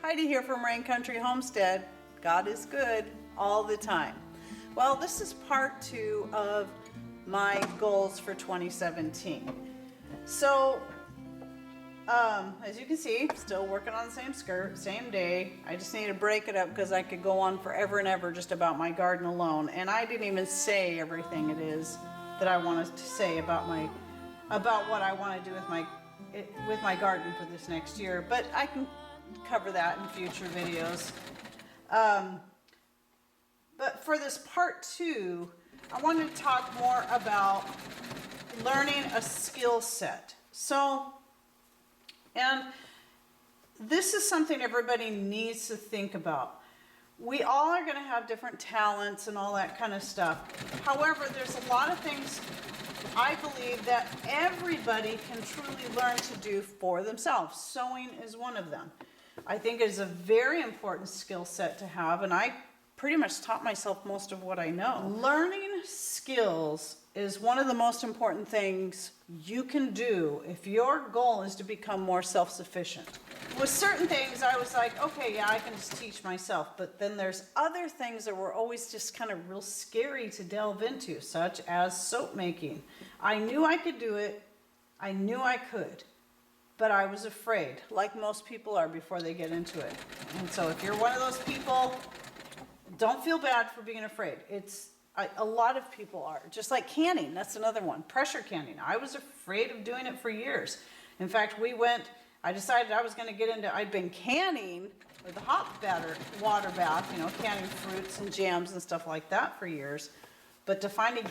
Heidi here from Rain Country Homestead. God is good all the time. Well, this is part 2 of my goals for 2017. So, as you can see, still working on the same skirt, same day. I just need to break it up because I could go on forever and ever just about my garden alone. And I didn't even say everything it is that I wanted to say about what I want to do with my garden for this next year. But I can cover that in future videos. But for this part 2, I wanted to talk more about learning a skill set. And this is something everybody needs to think about. We all are going to have different talents and all that kind of stuff. However, there's a lot of things I believe that everybody can truly learn to do for themselves. Sewing is one of them. I think it is a very important skill set to have, and I pretty much taught myself most of what I know. Learning skills is one of the most important things you can do if your goal is to become more self-sufficient. With certain things, I was like, okay, yeah, I can just teach myself. But then there's other things that were always just kind of real scary to delve into, such as soap making. I knew I could do it. I knew I could. But I was afraid, like most people are before they get into it. And so if you're one of those people, don't feel bad for being afraid. A lot of people are. Just like canning, that's another one. Pressure canning. I was afraid of doing it for years. In fact, I decided I was going to get into, I'd been canning with a hot water bath, canning fruits and jams and stuff like that for years. But to finally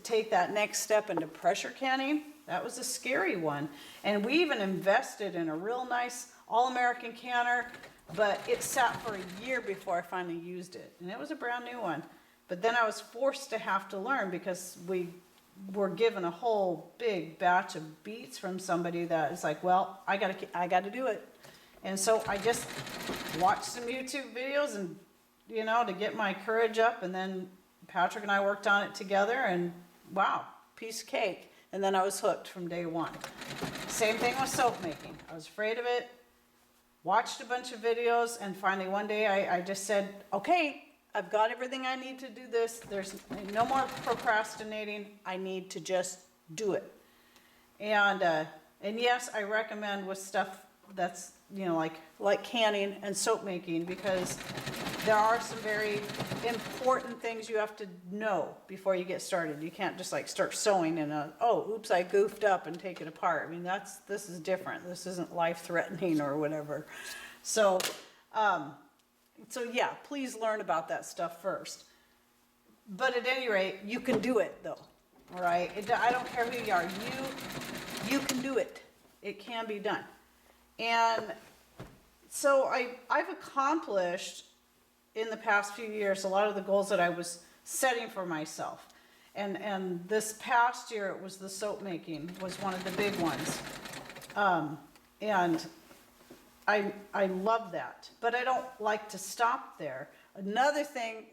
take that next step into pressure canning, that was a scary one. And we even invested in a real nice all-American canner, but it sat for a year before I finally used it. And it was a brand new one. But then I was forced to have to learn because we were given a whole big batch of beets from somebody that is like, well, I gotta do it. And so I just watched some YouTube videos and, to get my courage up, and then Patrick and I worked on it together, and wow, piece of cake. And then I was hooked from day one. Same thing with soap making. I was afraid of it, watched a bunch of videos, and finally one day I just said, okay, I've got everything I need to do this. There's no more procrastinating. I need to just do it. And yes, I recommend with stuff that's, like canning and soap making, because there are some very important things you have to know before you get started. You can't just start sewing and oops, I goofed up and take it apart. I mean, this is different. This isn't life-threatening or whatever. So yeah, please learn about that stuff first. But at any rate, you can do it though. All right, I don't care who you are. You can do it. It can be done. And so I've accomplished in the past few years a lot of the goals that I was setting for myself. And this past year, it was the soap making was one of the big ones. And I love that, but I don't like to stop there. Another thing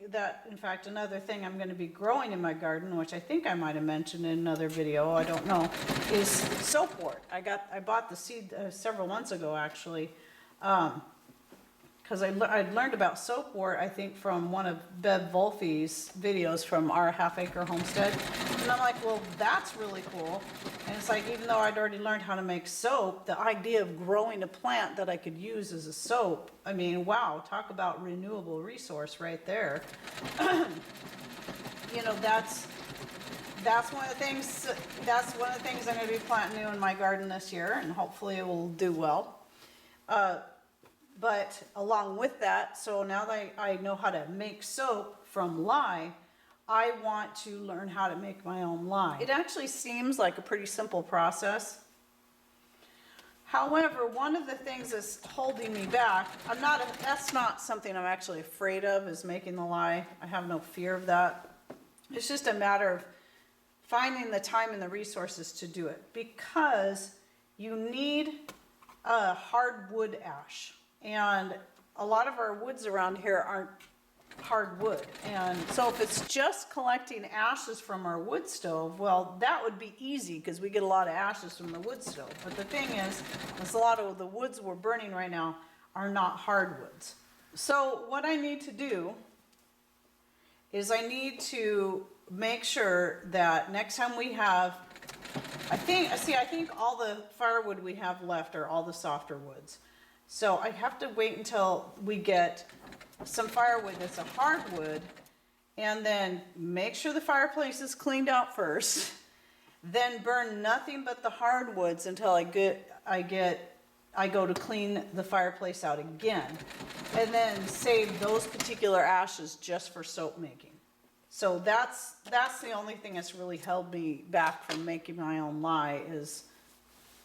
I'm going to be growing in my garden, which I think I might have mentioned in another video, I don't know, is soapwort. I bought the seed several months ago, actually, because I'd learned about soapwort, I think, from one of Bev Wolfe's videos from our half-acre homestead. And I'm like, well, that's really cool. And it's like, even though I'd already learned how to make soap, the idea of growing a plant that I could use as a soap, I mean, wow, talk about renewable resource right there. That's one of the things I'm going to be planting new in my garden this year, and hopefully it will do well. But along with that, so now that I know how to make soap from lye, I want to learn how to make my own lye. It actually seems like a pretty simple process. However, one of the things that's holding me back, that's not something I'm actually afraid of, is making the lye. I have no fear of that. It's just a matter of finding the time and the resources to do it, because you need a hardwood ash. And a lot of our woods around here aren't hardwood. And so if it's just collecting ashes from our wood stove, well, that would be easy because we get a lot of ashes from the wood stove. But the thing is, as a lot of the woods we're burning right now are not hardwoods. So what I need to do is I need to make sure that next time we have, I think all the firewood we have left are all the softer woods. So I have to wait until we get some firewood that's a hardwood, and then make sure the fireplace is cleaned out first, then burn nothing but the hardwoods until I go to clean the fireplace out again, and then save those particular ashes just for soap making. So that's the only thing that's really held me back from making my own lye, is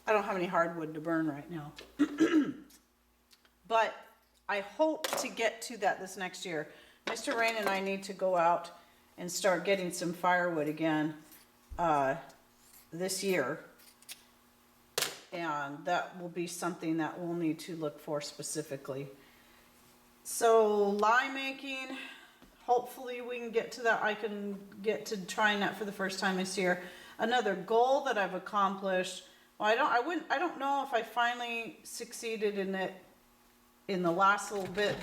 I don't have any hardwood to burn right now. But I hope to get to that this next year. Mr. Rain and I need to go out and start getting some firewood again this year. And that will be something that we'll need to look for specifically. So lye making, hopefully we can get to that. I can get to trying that for the first time this year. Another goal that I've accomplished, well, I don't know if I finally succeeded in it in the last little bit,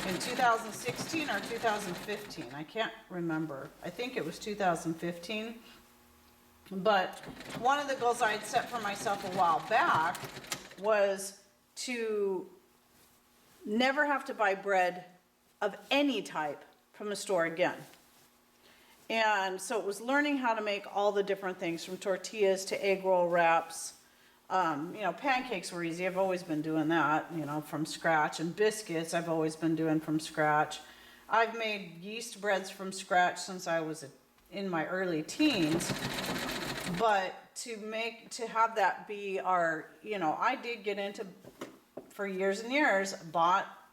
in 2016 or 2015. I can't remember. I think it was 2015. But one of the goals I had set for myself a while back was to never have to buy bread of any type from a store again. And so it was learning how to make all the different things, from tortillas to egg roll wraps. Pancakes were easy. I've always been doing that, from scratch. And biscuits I've always been doing from scratch. I've made yeast breads from scratch since I was in my early teens. But to have that be our, I did get into, for years and years,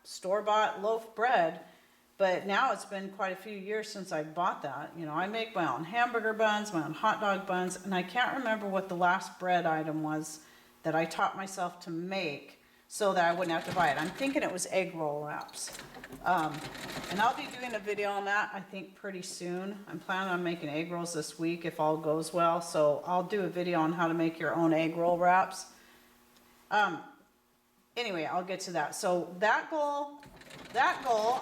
store-bought loaf bread. But now it's been quite a few years since I bought that. I make my own hamburger buns, my own hot dog buns, and I can't remember what the last bread item was that I taught myself to make so that I wouldn't have to buy it. I'm thinking it was egg roll wraps. And I'll be doing a video on that, I think, pretty soon. I'm planning on making egg rolls this week if all goes well. So I'll do a video on how to make your own egg roll wraps. Anyway, I'll get to that. So that goal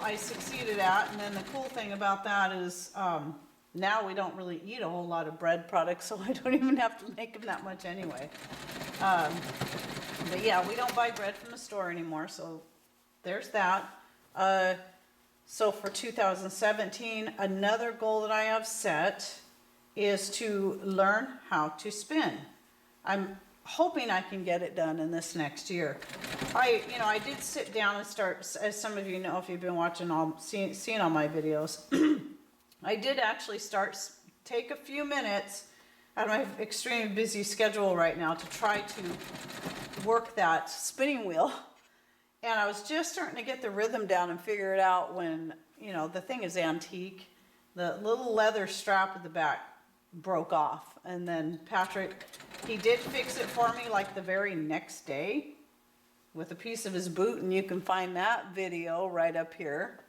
I succeeded at, and then the cool thing about that is now we don't really eat a whole lot of bread products, so I don't even have to make them that much anyway. But yeah, we don't buy bread from the store anymore, so there's that. So for 2017, another goal that I have set is to learn how to spin. I'm hoping I can get it done in this next year. I did sit down and start, as some of you know if you've been watching seen all my videos, I did actually take a few minutes out of my extremely busy schedule right now to try to work that spinning wheel. And I was just starting to get the rhythm down and figure it out when, the thing is antique. The little leather strap at the back broke off. And then Patrick, he did fix it for me like the very next day with a piece of his boot, and you can find that video right up here.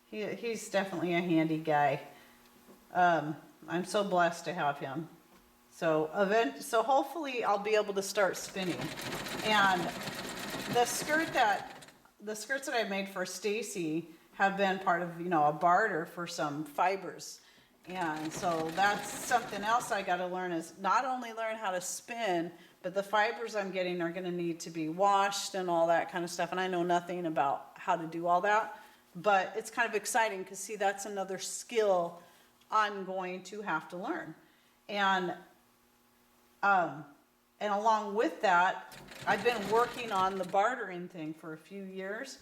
He's definitely a handy guy. I'm so blessed to have him. So hopefully I'll be able to start spinning. And the skirts that I made for Stacy have been part of, a barter for some fibers. And so that's something else I got to learn, is not only learn how to spin, but the fibers I'm getting are going to need to be washed and all that kind of stuff. And I know nothing about how to do all that, but it's kind of exciting because, see, that's another skill I'm going to have to learn. And along with that, I've been working on the bartering thing for a few years,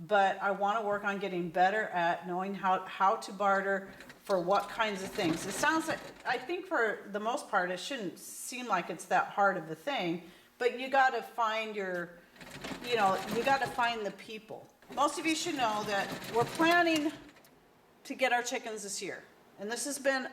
but I want to work on getting better at knowing how to barter for what kinds of things. It sounds like, I think for the most part, it shouldn't seem like it's that hard of a thing, but you got to find you got to find the people. Most of you should know that we're planning to get our chickens this year. And this has been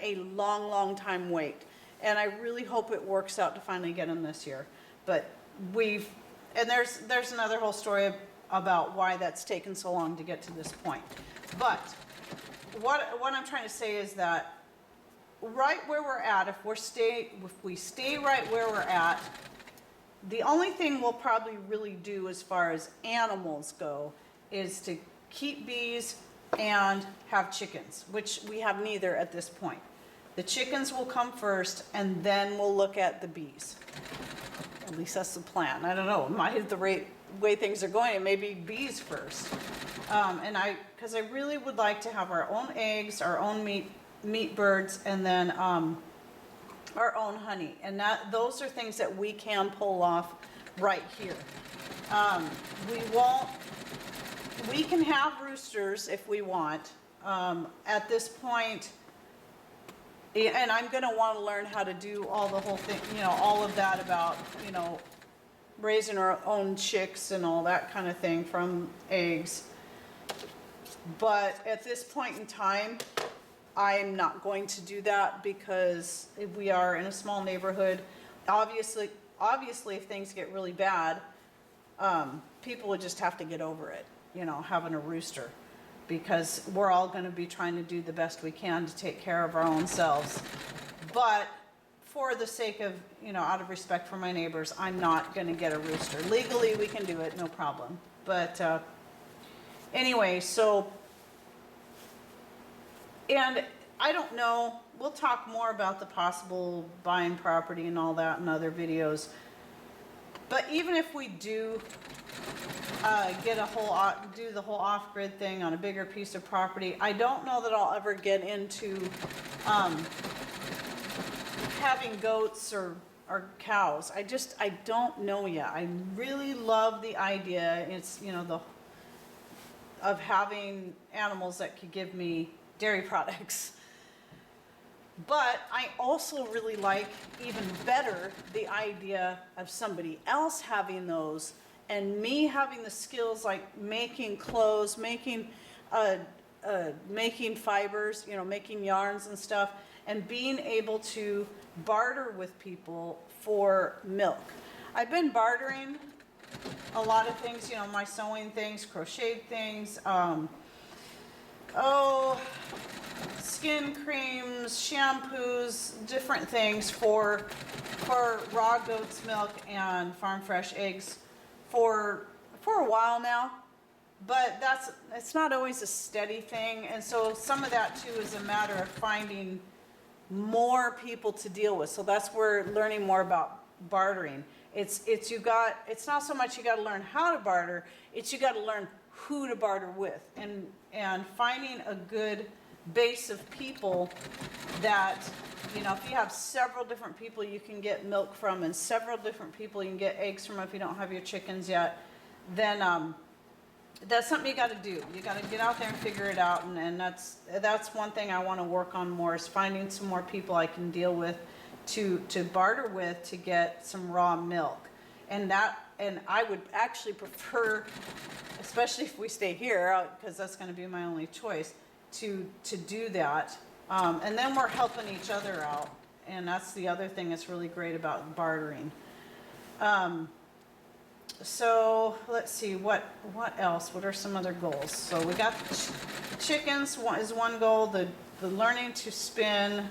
a long, long time wait. And I really hope it works out to finally get them this year. But there's another whole story about why that's taken so long to get to this point. But what I'm trying to say is that right where we're at, if we stay right where we're at, The only thing we'll probably really do as far as animals go is to keep bees and have chickens, which we have neither at this point. The chickens will come first, and then we'll look at the bees. At least that's the plan. I don't know, the way things are going, it may be bees first. Because I really would like to have our own eggs, our own meat birds, and then our own honey. And those are things that we can pull off right here. We can have roosters if we want. At this point, and I'm going to want to learn how to do all the whole thing, all of that about, raising our own chicks and all that kind of thing from eggs. But at this point in time, I'm not going to do that because we are in a small neighborhood. Obviously, if things get really bad, people would just have to get over it, having a rooster, because we're all going to be trying to do the best we can to take care of our own selves. But for the sake of, out of respect for my neighbors, I'm not going to get a rooster. Legally, we can do it, no problem. But anyway, and I don't know, we'll talk more about the possible buying property and all that in other videos. But even if we do do the whole off-grid thing on a bigger piece of property, I don't know that I'll ever get into having goats or cows. I don't know yet. I really love the idea. It's, of having animals that could give me dairy products. But I also really like, even better, the idea of somebody else having those and me having the skills like making clothes, making fibers, making yarns and stuff, and being able to barter with people for milk. I've been bartering a lot of things, my sewing things, crocheted things, skin creams, shampoos, different things for raw goat's milk and farm fresh eggs for a while now. But it's not always a steady thing, and so some of that too is a matter of finding more people to deal with. So that's where learning more about bartering. It's not so much you got to learn how to barter, it's you got to learn who to barter with, and finding a good base of people that, if you have several different people you can get milk from and several different people you can get eggs from if you don't have your chickens yet, then that's something you got to do. You got to get out there and figure it out, and that's one thing I want to work on more, is finding some more people I can deal with to barter with to get some raw milk. And I would actually prefer, especially if we stay here, because that's going to be my only choice, to do that. And then we're helping each other out, and that's the other thing that's really great about bartering. So let's see, what else? What are some other goals? So we got chickens is one goal. The learning to spin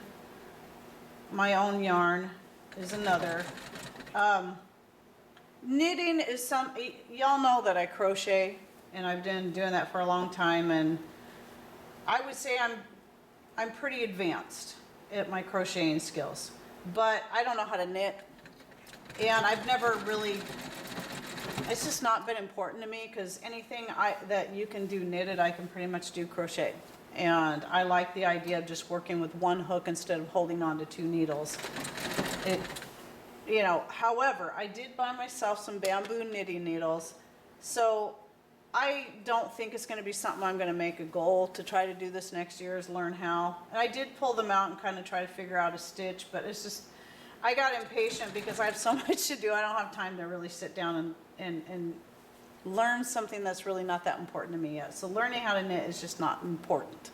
my own yarn is another. Knitting is y'all know that I crochet, and I've been doing that for a long time, and I would say I'm pretty advanced at my crocheting skills, but I don't know how to knit, and I've never really, it's just not been important to me, because anything that you can do knitted, I can pretty much do crochet. And I like the idea of just working with one hook instead of holding on to two needles. However, I did buy myself some bamboo knitting needles, so I don't think it's going to be something I'm going to make a goal to try to do this next year, is learn how. And I did pull them out and kind of try to figure out a stitch, but it's just, I got impatient because I have so much to do. I don't have time to really sit down and learn something that's really not that important to me yet. So learning how to knit is just not important.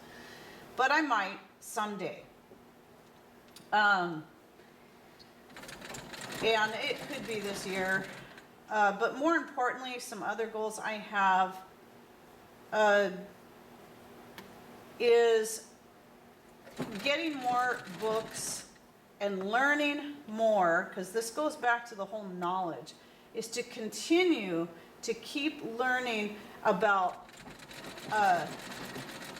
But I might someday. And it could be this year. But more importantly, some other goals I have is getting more books and learning more, because this goes back to the whole knowledge. is to continue to keep learning about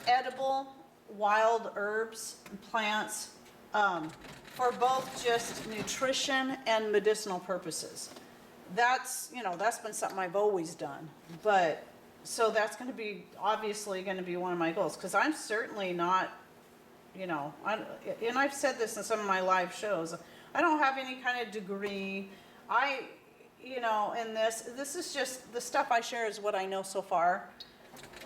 edible wild herbs and plants for both just nutrition and medicinal purposes. That's, you know, that's been something I've always done. But so that's going to be obviously going to be one of my goals, because I'm certainly not, you know, and I've said this in some of my live shows, I don't have any kind of degree. You know, and this is just the stuff I share is what I know so far,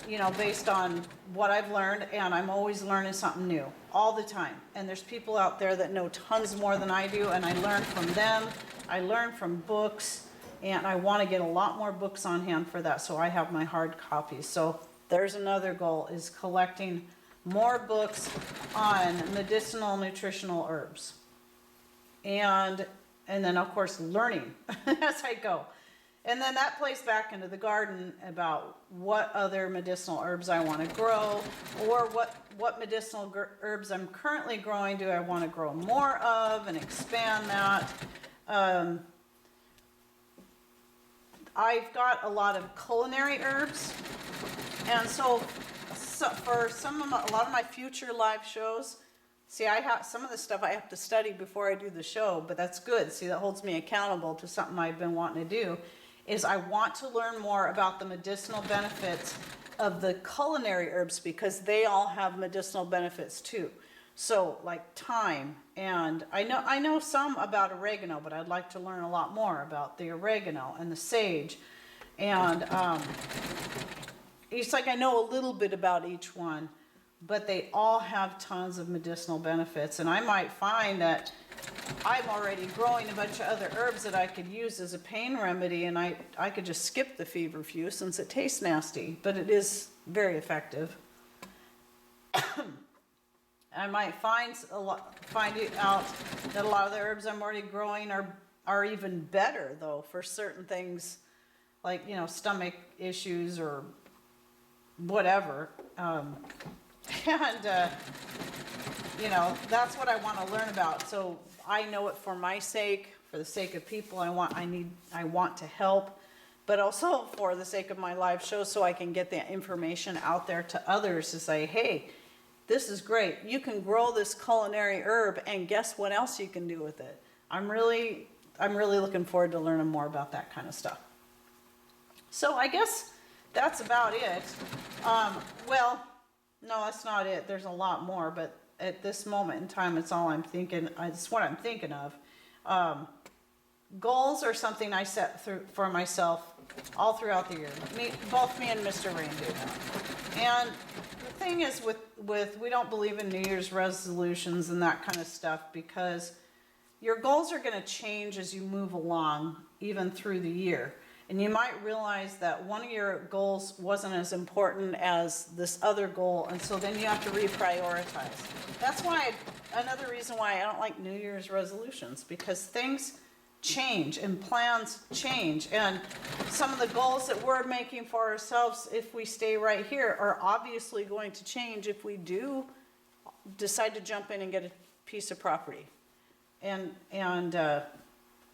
you know, based on what I've learned, and I'm always learning something new all the time. And there's people out there that know tons more than I do, and I learn from them. I learn from books, and I want to get a lot more books on hand for that, so I have my hard copies. So there's another goal, is collecting more books on medicinal nutritional herbs. And then of course learning as I go. And then that plays back into the garden about what other medicinal herbs I want to grow, or what medicinal herbs I'm currently growing do I want to grow more of and expand that. I've got a lot of culinary herbs, and so for a lot of my future live shows, see, I have some of the stuff I have to study before I do the show, but that's good. See, that holds me accountable to something I've been wanting to do, is I want to learn more about the medicinal benefits of the culinary herbs, because they all have medicinal benefits too. So like thyme, and I know some about oregano, but I'd like to learn a lot more about the oregano and the sage. And it's like I know a little bit about each one, but they all have tons of medicinal benefits. And I might find that I'm already growing a bunch of other herbs that I could use as a pain remedy, and I could just skip the feverfew since it tastes nasty, but it is very effective. I might find out that a lot of the herbs I'm already growing are even better, though, for certain things, like, you know, stomach issues or whatever. You know, that's what I want to learn about. So I know it for my sake, for the sake of people I want to help, but also for the sake of my live shows, so I can get that information out there to others to say, hey, this is great. You can grow this culinary herb, and guess what else you can do with it? I'm really looking forward to learning more about that kind of stuff. So I guess that's about it. Well, no, that's not it. There's a lot more, but at this moment in time, it's all I'm thinking. It's what I'm thinking of. Goals are something I set for myself all throughout the year. Both me and Mr. Rain do that. And the thing is, with we don't believe in New Year's resolutions and that kind of stuff, because your goals are going to change as you move along, even through the year. And you might realize that one of your goals wasn't as important as this other goal, and so then you have to reprioritize. That's why, another reason why I don't like New Year's resolutions, because things change and plans change, and some of the goals that we're making for ourselves, if we stay right here, are obviously going to change if we do decide to jump in and get a piece of property. And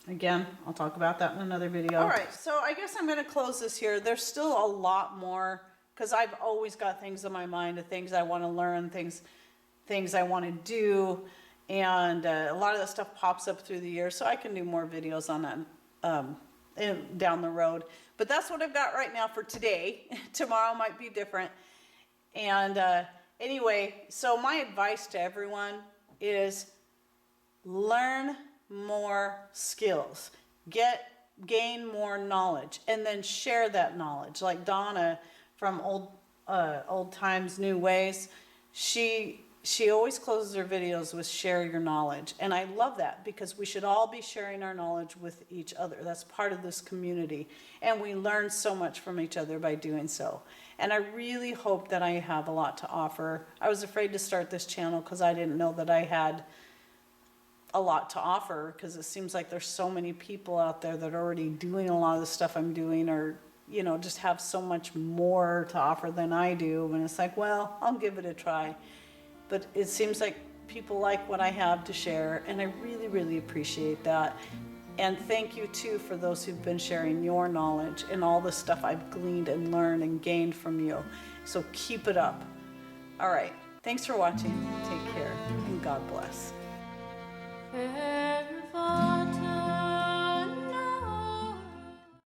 again, I'll talk about that in another video. All right, so I guess I'm going to close this here. There's still a lot more, because I've always got things in my mind of things I want to learn, things I want to do, and a lot of that stuff pops up through the year, so I can do more videos on that down the road. But that's what I've got right now for today. Tomorrow might be different. And anyway, so my advice to everyone is learn more skills, gain more knowledge, and then share that knowledge. Like Donna from Old Times, New Ways, she always closes her videos with share your knowledge. And I love that, because we should all be sharing our knowledge with each other. That's part of this community. And we learn so much from each other by doing so. And I really hope that I have a lot to offer. I was afraid to start this channel because I didn't know that I had a lot to offer, because it seems like there's so many people out there that are already doing a lot of the stuff I'm doing, or, you know, just have so much more to offer than I do. And it's like, well, I'll give it a try. But it seems like people like what I have to share, and I really, really appreciate that. And thank you too for those who've been sharing your knowledge and all the stuff I've gleaned and learned and gained from you. So keep it up. All right. Thanks for watching. Take care and God bless.